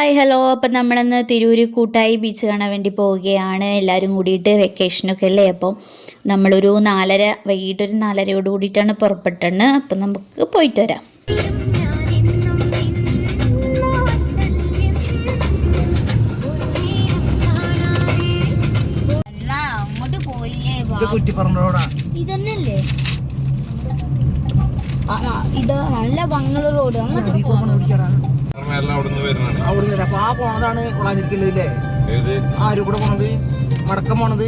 Hi hello. അപ്പം നമ്മളിന്ന് തിരൂർ കൂട്ടായി ബീച്ച് കാണാൻ വേണ്ടി പോവുകയാണ്. എല്ലാവരും കൂടിയിട്ട് വെക്കേഷനൊക്കെ അല്ലേ. അപ്പം നമ്മളൊരു വൈകിട്ടൊരു 4:30 കൂടിയിട്ടാണ് പുറപ്പെട്ടത്. അപ്പം നമുക്ക് പോയിട്ട് വരാം. ഇതന്നല്ലേ ഇത് നല്ല ഭംഗിയുള്ള റോഡ്. അങ്ങോട്ട് പോണതാണ് കൊളാഞ്ചിരിക്കല്ലേ. ആരും കൂടെ പോണത് മടക്കം പോണത്.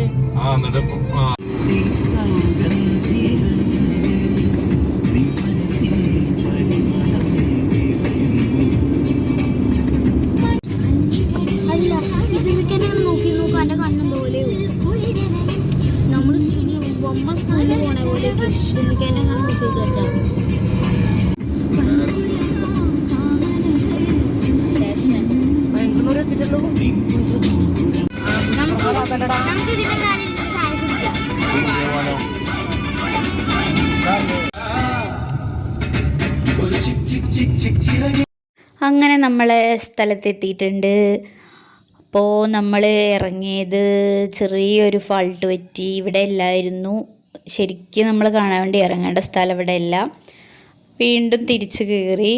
അല്ല ഇതിനെ നോക്കി നോക്കാം. എന്റെ കണ്ണും പോലെ നമ്മള് ബൊമ്മ സ്കൂളിൽ പോണ പോലെ ഇതിനെ നോക്കി കേട്ടാ. അങ്ങനെ നമ്മൾ സ്ഥലത്തെത്തിയിട്ടുണ്ട്. അപ്പോൾ നമ്മൾ ഇറങ്ങിയത് ചെറിയൊരു ഫാൾട്ട് പറ്റി. ഇവിടെ അല്ലായിരുന്നു ശരിക്കും നമ്മൾ കാണാൻ വേണ്ടി ഇറങ്ങേണ്ട സ്ഥലം. ഇവിടെ അല്ല. വീണ്ടും തിരിച്ച് കയറി.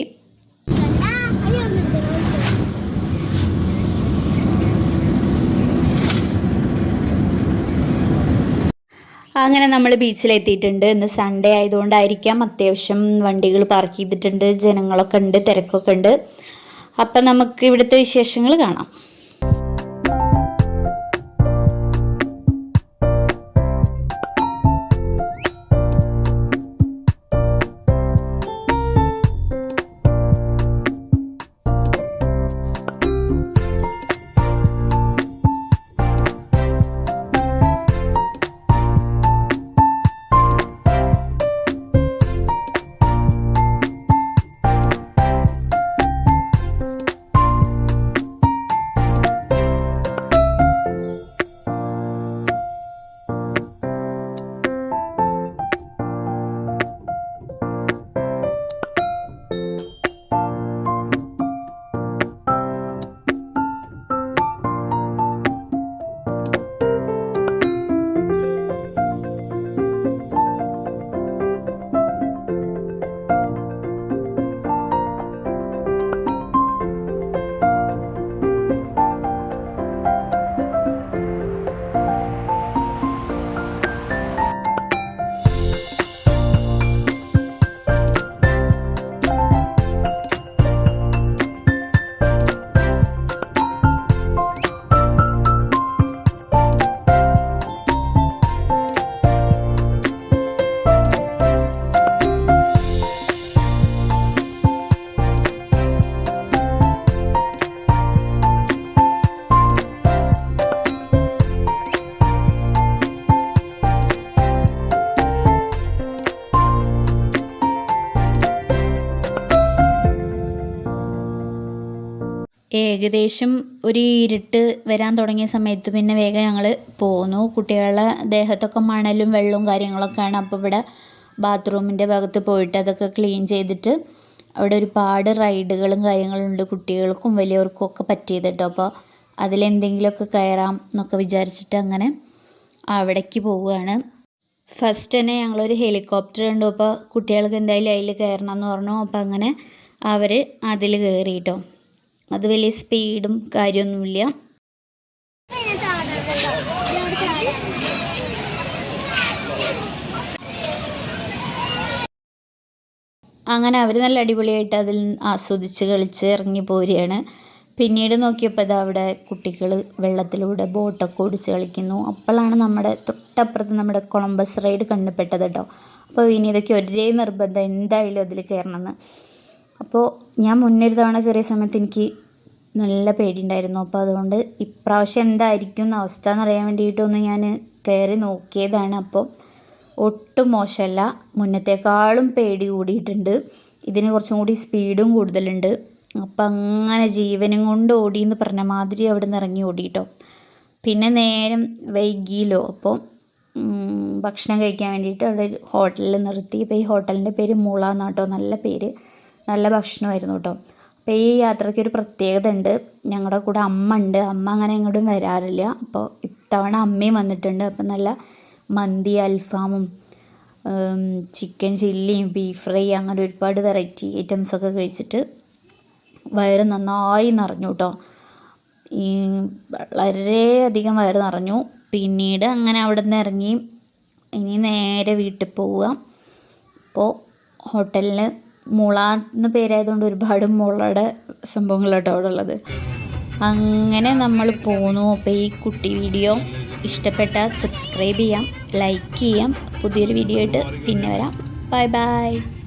അങ്ങനെ നമ്മൾ ബീച്ചിലെത്തിയിട്ടുണ്ട്. ഇന്ന് സൺഡേ ആയതുകൊണ്ടായിരിക്കാം അത്യാവശ്യം വണ്ടികൾ പാർക്ക് ചെയ്തിട്ടുണ്ട്. ജനങ്ങളൊക്കെ ഉണ്ട്, തിരക്കൊക്കെ ഉണ്ട്. അപ്പം നമുക്ക് ഇവിടുത്തെ വിശേഷങ്ങൾ കാണാം. ഏകദേശം ഒരു ഇരുട്ട് വരാൻ തുടങ്ങിയ സമയത്ത് പിന്നെ വേഗം ഞങ്ങൾ പോന്നു. കുട്ടികളുടെ ദേഹത്തൊക്കെ മണലും വെള്ളവും കാര്യങ്ങളൊക്കെയാണ്. അപ്പോൾ ഇവിടെ ബാത്റൂമിൻ്റെ ഭാഗത്ത് പോയിട്ട് അതൊക്കെ ക്ലീൻ ചെയ്തിട്ട് അവിടെ ഒരുപാട് റൈഡുകളും കാര്യങ്ങളുണ്ട്. കുട്ടികൾക്കും വലിയവർക്കും ഒക്കെ പറ്റിയത് കേട്ടോ. അപ്പോൾ അതിലെന്തെങ്കിലുമൊക്കെ കയറാം എന്നൊക്കെ വിചാരിച്ചിട്ട് അങ്ങനെ അവിടേക്ക് പോവുകയാണ്. ഫസ്റ്റ് തന്നെ ഞങ്ങളൊരു ഹെലികോപ്റ്റർ കണ്ടു. അപ്പോൾ കുട്ടികൾക്ക് എന്തായാലും അതിൽ കയറണം എന്ന് പറഞ്ഞു. അപ്പോൾ അങ്ങനെ അവർ അതിൽ കയറി കേട്ടോ. അത് വലിയ സ്പീഡും കാര്യമൊന്നുമില്ല. അങ്ങനെ അവർ നല്ല അടിപൊളിയായിട്ട് അതിൽ ആസ്വദിച്ച് കളിച്ച് ഇറങ്ങി പോരുകയാണ്. പിന്നീട് നോക്കിയപ്പോൾ അത് അവിടെ കുട്ടികൾ വെള്ളത്തിലൂടെ ബോട്ടൊക്കെ ഓടിച്ച് കളിക്കുന്നു. അപ്പോഴാണ് നമ്മുടെ തൊട്ടപ്പുറത്ത് നമ്മുടെ കൊളംബസ് റൈഡ് കണ്ടുപെട്ടത് കേട്ടോ. അപ്പോൾ ഇനി ഇതൊക്കെ ഒരേ നിർബന്ധം എന്തായാലും അതിൽ കയറണമെന്ന്. അപ്പോൾ ഞാൻ മുന്നൊരു തവണ കയറിയ സമയത്ത് എനിക്ക് നല്ല പേടിയുണ്ടായിരുന്നു. അപ്പോൾ അതുകൊണ്ട് ഇപ്രാവശ്യം എന്തായിരിക്കും അവസ്ഥ എന്നറിയാൻ വേണ്ടിയിട്ടൊന്ന് ഞാൻ കയറി നോക്കിയതാണ്. അപ്പോൾ ഒട്ടും മോശമല്ല, മുന്നത്തേക്കാളും പേടി കൂടിയിട്ടുണ്ട്. ഇതിന് കുറച്ചും കൂടി സ്പീഡും കൂടുതലുണ്ട്. അപ്പം അങ്ങനെ ജീവനും കൊണ്ട് ഓടി എന്ന് പറഞ്ഞ മാതിരി അവിടെ നിന്ന് ഇറങ്ങി ഓടിയിട്ടോ. പിന്നെ നേരം വൈകിയല്ലോ. അപ്പോൾ ഭക്ഷണം കഴിക്കാൻ വേണ്ടിയിട്ട് അവിടെ ഒരു ഹോട്ടലിൽ നിർത്തി. ഇപ്പോൾ ഈ ഹോട്ടലിൻ്റെ പേര് മുള എന്നാട്ടോ. നല്ല പേര്, നല്ല ഭക്ഷണമായിരുന്നു കേട്ടോ. അപ്പോൾ ഈ യാത്രയ്ക്ക് ഒരു പ്രത്യേകത ഉണ്ട്. ഞങ്ങളുടെ കൂടെ അമ്മ ഉണ്ട്. അമ്മ അങ്ങനെ എങ്ങോട്ടും വരാറില്ല. അപ്പോൾ ഇത്തവണ അമ്മയും വന്നിട്ടുണ്ട്. അപ്പം നല്ല മന്തി, അൽഫാമും ചിക്കൻ ചില്ലിയും ബീഫ് ഫ്രൈ അങ്ങനെ ഒരുപാട് വെറൈറ്റി ഐറ്റംസൊക്കെ കഴിച്ചിട്ട് വയറ് നന്നായി നിറഞ്ഞു കേട്ടോ. ഈ വളരെയധികം വയറ് നിറഞ്ഞു. പിന്നീട് അങ്ങനെ അവിടെ നിന്ന് ഇറങ്ങി ഇനി നേരെ വീട്ടിൽ പോവുക. അപ്പോൾ ഹോട്ടലിന് മുള എന്ന് പേരായതുകൊണ്ട് ഒരുപാട് മുളയുടെ സംഭവങ്ങളാട്ടോ അവിടെ ഉള്ളത്. അങ്ങനെ നമ്മൾ പോന്നു. അപ്പോൾ ഈ കുട്ടി വീഡിയോ ഇഷ്ടപ്പെട്ടാൽ സബ്സ്ക്രൈബ് ചെയ്യാം, ലൈക്ക് ചെയ്യാം. പുതിയൊരു വീഡിയോ ആയിട്ട് പിന്നെ വരാം. Bye bye.